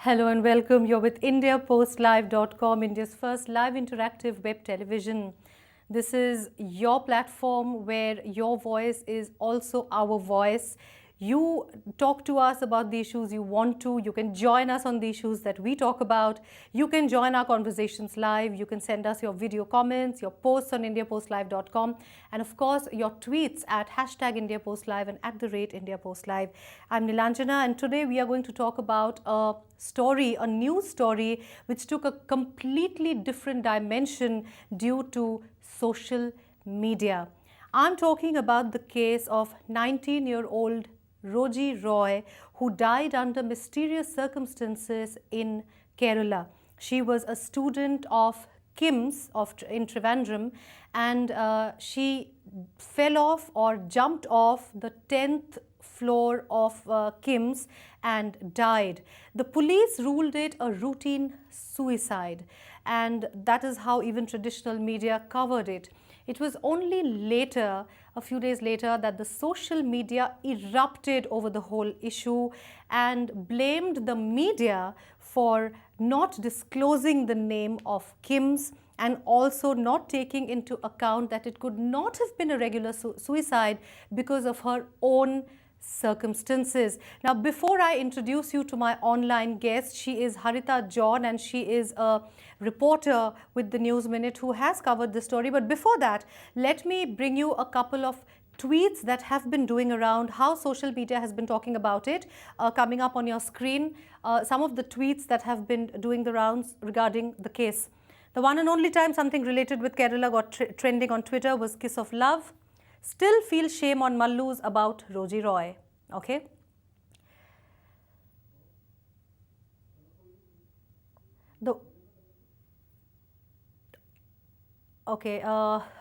Hello and welcome. You're with IndiaPostLive.com, India's first live interactive web television. This is your platform where your voice is also our voice. You talk to us about the issues you want to. You can join us on the issues that we talk about. You can join our conversations live. You can send us your video comments, your posts on IndiaPostLive.com, and of course your tweets at #IndiaPostLive and @IndiaPostLive. I'm Nilanjana, and today we are going to talk about a story, a news story, which took a completely different dimension due to social media. I'm talking about the case of 19-year-old Roji Roy, who died under mysterious circumstances in Kerala. She was a student of KIMS in Trivandrum, and she fell off or jumped off the 10th floor of KIMS and died. The police ruled it a routine suicide, and that is how even traditional media covered it. It was only later, a few days later, that the social media erupted over the whole issue and blamed the media for not disclosing the name of KIMS and also not taking into account that it could not have been a regular suicide because of her own circumstances. Now, before I introduce you to my online guest, she is Harita John, and she is a reporter with the News Minute who has covered this story. But before that, let me bring you a couple of tweets that have been doing around, how social media has been talking about it, coming up on your screen. Some of the tweets that have been doing the rounds regarding the case. The one and only time something related with Kerala got trending on Twitter was Kiss of Love. Still feel shame on Mallus about Roji Roy. Okay.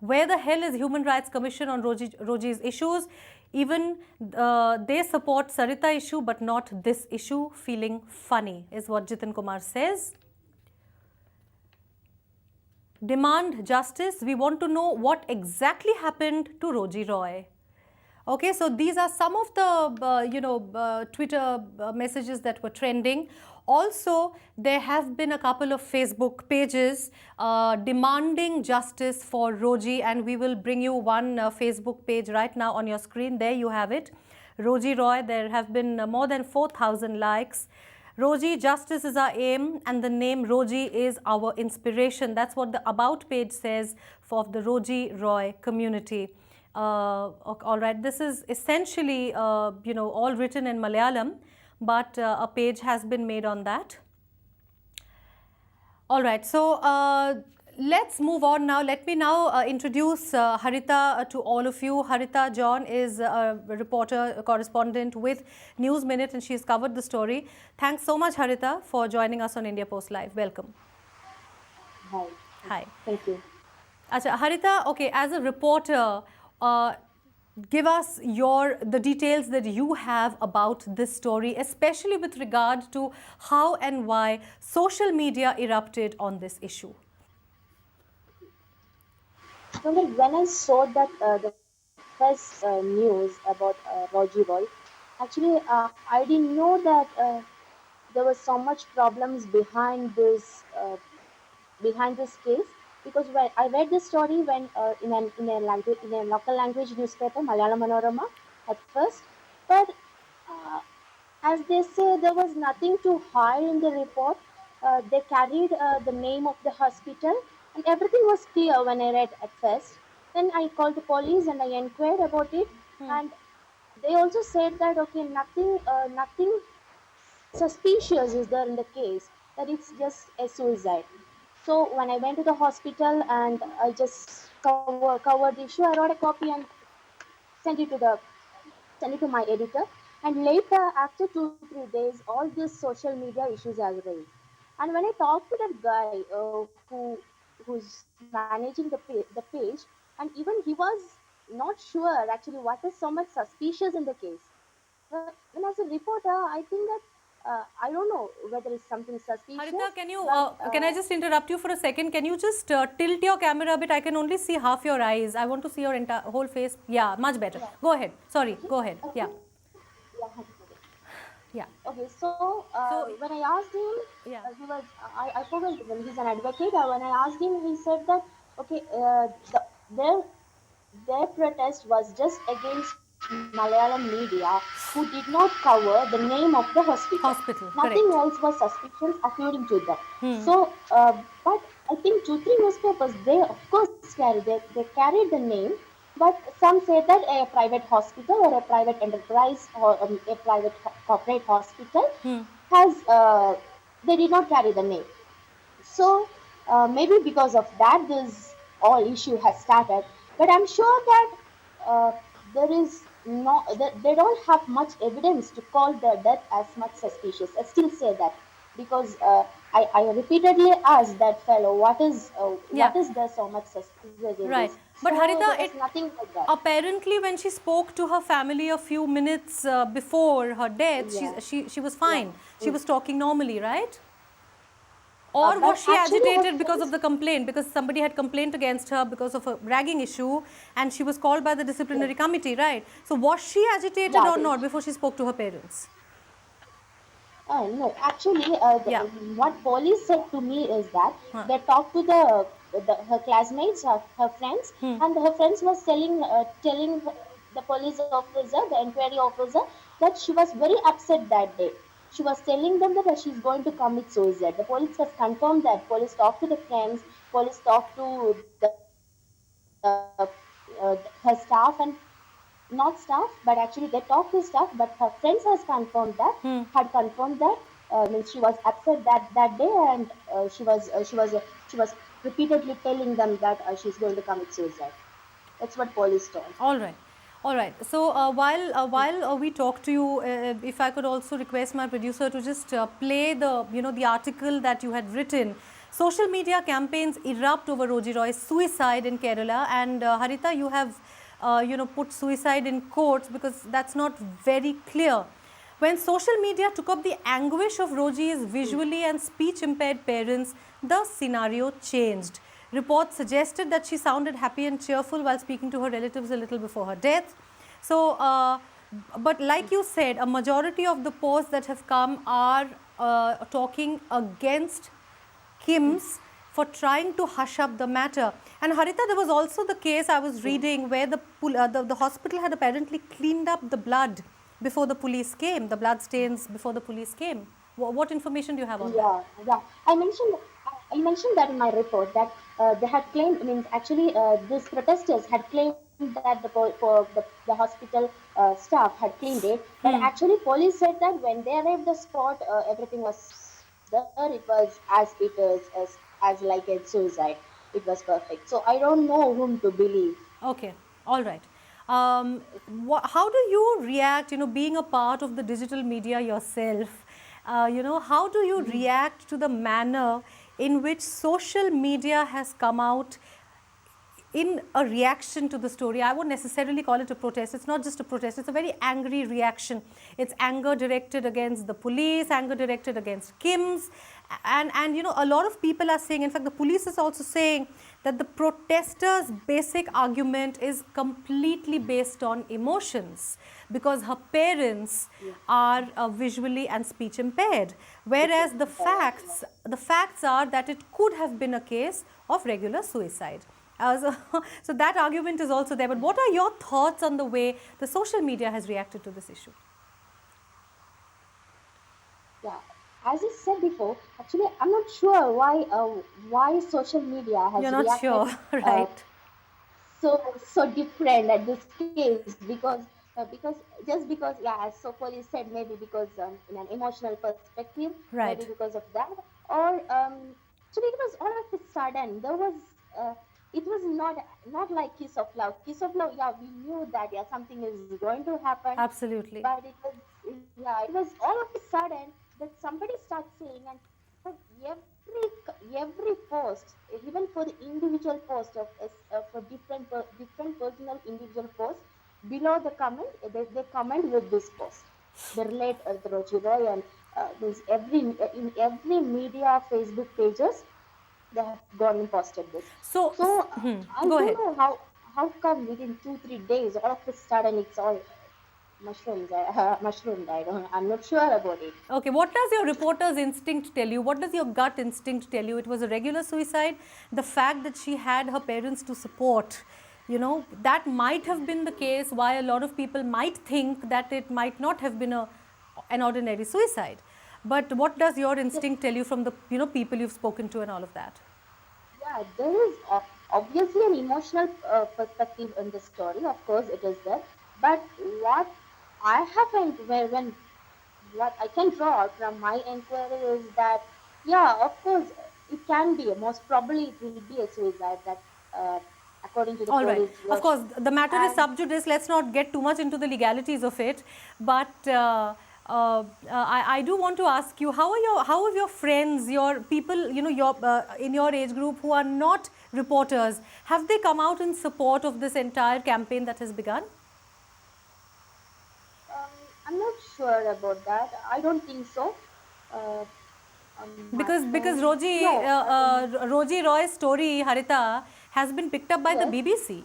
Where the hell is Human Rights Commission on Roji's issues? Even they support Sarita issue, but not this issue. Feeling funny is what Jitin Kumar says. Demand justice. We want to know what exactly happened to Roji Roy. Okay, so these are some of the Twitter messages that were trending. Also, there have been a couple of Facebook pages demanding justice for Roji, and we will bring you one Facebook page right now on your screen. There you have it. Roji Roy, there have been more than 4,000 likes. Roji, justice is our aim, and the name Roji is our inspiration. That's what the About page says for the Roji Roy community. All right, this is essentially, all written in Malayalam, but a page has been made on that. All right, so let's move on now. Let me now introduce Harita to all of you. Harita John is a reporter, a correspondent with News Minute, and she's covered the story. Thanks so much, Harita, for joining us on India Post Live. Welcome. Hi. Hi. Thank you. Achha, Harita, okay, as a reporter, give us the details that you have about this story, especially with regard to how and why social media erupted on this issue. Well, when I saw that the first news about Roji Roy, actually I didn't know that there was so much problems behind this case, because when I read the story when in a local language newspaper, Malayalam Manorama, at first, but as they say, there was nothing to hide in the report. They carried the name of the hospital, and everything was clear when I read at first. Then I called the police and I inquired about it, and they also said that okay, nothing suspicious is there in the case, that it's just a suicide. So when I went to the hospital and I just covered the issue, I wrote a copy and sent it to the sent it to my editor. And later, after 2 3 days, all these social media issues are raised. And when I talked to that guy who's managing the page, and even he was not sure actually what is so much suspicious in the case. But when as a reporter, I think that I don't know whether it's something suspicious. Harita, can I just interrupt you for a second? Can you just tilt your camera a bit? I can only see half your eyes. I want to see your whole face. Yeah, much better. Yeah. Go ahead. Sorry, go ahead. Okay. Yeah. Yeah. Yeah. Okay, so So, when I asked him, yeah. he was I forgot when he's an advocate. When I asked him, he said that okay, their their protest was just against Malayalam media who did not cover the name of the hospital. Hospital, Nothing correct. else was suspicious according to them. Hmm. So, but I think 2 3 newspapers they of course they carried the name, but some say that a private hospital or a private enterprise or a private corporate hospital Hmm. has they did not carry the name. So maybe because of that, this all issue has started. But I'm sure that uh, there is no, they don't have much evidence to call the death as much suspicious. I still say that because I repeatedly asked that fellow, Yeah. what is there so much suspicious in this? Right. But So there Harita, was it nothing like that. apparently when she spoke to her family a few minutes before her death, Yeah, she was yeah. fine. She Mm. was talking normally, right? Or But was she actually, her agitated because of friends, the complaint? Because somebody had complained against her because of a ragging issue and she was called by the yeah, disciplinary committee, right? So was she agitated yeah. or not before she spoke to her parents? No, actually, Yeah. what police said to me is that Huh. they talked to her classmates, her friends, Hmm. and her friends was telling the police officer, the inquiry officer, that she was very upset that day. She was telling them that she's going to commit suicide. The police has confirmed that. Police talked to the friends. Police talked to her staff and not staff, but actually they talked to staff. But her friends has confirmed that Hmm. means she was upset that day, and she was repeatedly telling them that she's going to commit suicide. That's what police told. All right. All right. So while we talk to you, if I could also request my producer to just play the the article that you had written. Social media campaigns erupt over Roji Roy's suicide in Kerala, and Harita, you have put suicide in quotes because that's not very clear. When social media took up the anguish of Roji's visually and speech impaired parents, the scenario changed. Reports suggested that she sounded happy and cheerful while speaking to her relatives a little before her death. So, but like you said, a majority of the posts that have come are talking against Kim's for trying to hush up the matter. And Harita, there was also the case I was Yeah. reading where the hospital had apparently cleaned up the blood before the police came, the blood stains before the police came. What information do you have on that? Yeah. I mentioned that in my report that they had claimed. Means actually, these protesters had claimed that the hospital staff had cleaned it, but Hmm. actually, police said that when they arrived the spot, everything was there. It was as like a suicide. It was perfect. So I don't know whom to believe. Okay, all right. How do you react, being a part of the digital media yourself? How do you react to the manner in which social media has come out in a reaction to the story? I won't necessarily call it a protest. It's not just a protest. It's a very angry reaction. It's anger directed against the police, anger directed against Kim's, and a lot of people are saying. In fact, the police is also saying that the protesters' basic argument is completely based on emotions because her parents Yeah. are visually and speech impaired, whereas the facts are that it could have been a case of regular suicide. So that argument is also there. But what are your thoughts on the way the social media has reacted to this issue? Yeah, as I said before, actually, I'm not sure why social media You're has not reacted sure, uh, right? so different at this case because just because yeah, as so police said, maybe because in an emotional perspective, maybe Right. because of that, or actually it was all of a sudden. Uh, it was not like kiss of love. Kiss of love, yeah, we knew that yeah something is going to happen, Absolutely. but it was all of a sudden that somebody starts saying, and for every post, even for the individual post for different personal individual posts, below the comment they comment with this post. They relate the Roji Roy, and means in every media Facebook pages they have gone and posted this. So, So I go don't ahead. know how come within 2 3 days all of a sudden it's all mushroomed. I'm not sure about it. Okay, what does your reporter's instinct tell you? What does your gut instinct tell you? It was a regular suicide. The fact that she had her parents to support, that might have been the case why a lot of people might think that it might not have been an ordinary suicide. But what does your Yes, instinct tell you from the people you've spoken to and all of that? yeah, there is obviously an emotional perspective in the story. Of course, it is there. But what I haven't, when what I can draw out from my inquiry is that, yeah, of course, it can be. Most probably, it will be a suicide. That, uh, according to the All right. police Of course, version. the matter is And sub judice. Let's not get too much into the legalities of it. But I do want to ask you, how are your friends, your people, your in your age group who are not reporters, have they come out in support of this entire campaign that has begun? um, I'm not sure about that. I don't think so. Uh, my Because friend, no, I don't. Roji Roy's story, Harita, has been picked up by the Yes. BBC.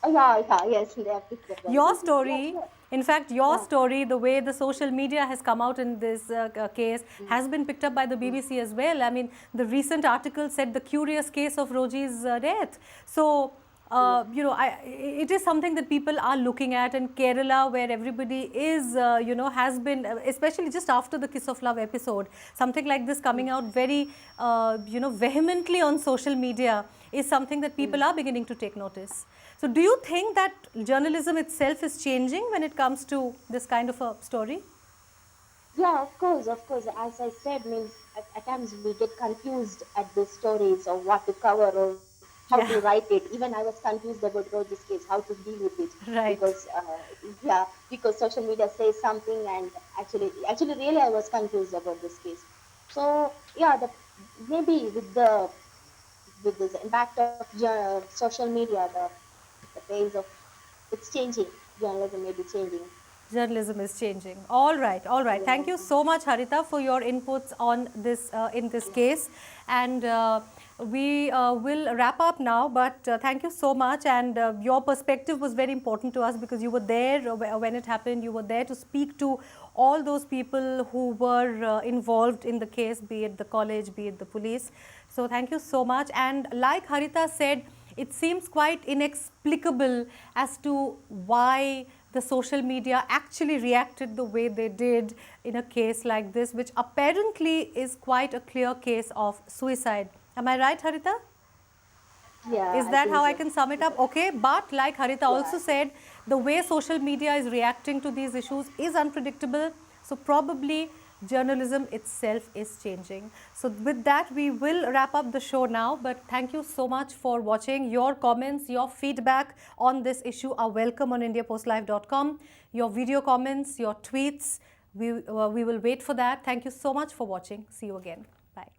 Yeah, yes, they have picked up by the Your BBC. Yeah, story, sure. in fact, your Yeah. story, the way the social media has come out in this case, Mm, has been picked up by the mm, BBC as well. I mean, the recent article said the curious case of Roji's death. So, yeah. it is something that people are looking at, and Kerala, where everybody is, has been, especially just after the Kiss of Love episode, something like this Mm, coming out very, vehemently on social media is something that mm. people are beginning to take notice. So, do you think that journalism itself is changing when it comes to this kind of a story? Yeah, of course, of course. As I said, means at times we get confused at the stories or what to cover or how to Yeah, write it. Even I was confused about Roger's case, how to deal with it, right. because yeah, because social media says something, and actually, really, I was confused about this case. So yeah, maybe with this impact of social media, the pace of it's changing. Journalism may be changing. Journalism is changing. All right, all right. Yeah, Thank you so much, Harita, for your inputs on this in this yeah. case. And we will wrap up now. But thank you so much. And your perspective was very important to us because you were there when it happened. You were there to speak to all those people who were involved in the case, be it the college, be it the police. So thank you so much. And like Harita said, it seems quite inexplicable as to why the social media actually reacted the way they did in a case like this, which apparently is quite a clear case of suicide. Am I right, Harita? Yeah, Is I that think how I so. can sum it up? Okay, but like Harita Yeah. also said, the way social media is reacting to these issues is unpredictable. So probably journalism itself is changing. So with that, we will wrap up the show now. But thank you so much for watching. Your comments, your feedback on this issue are welcome on indiapostlive.com. Your video comments, your tweets, we will wait for that. Thank you so much for watching. See you again. Bye.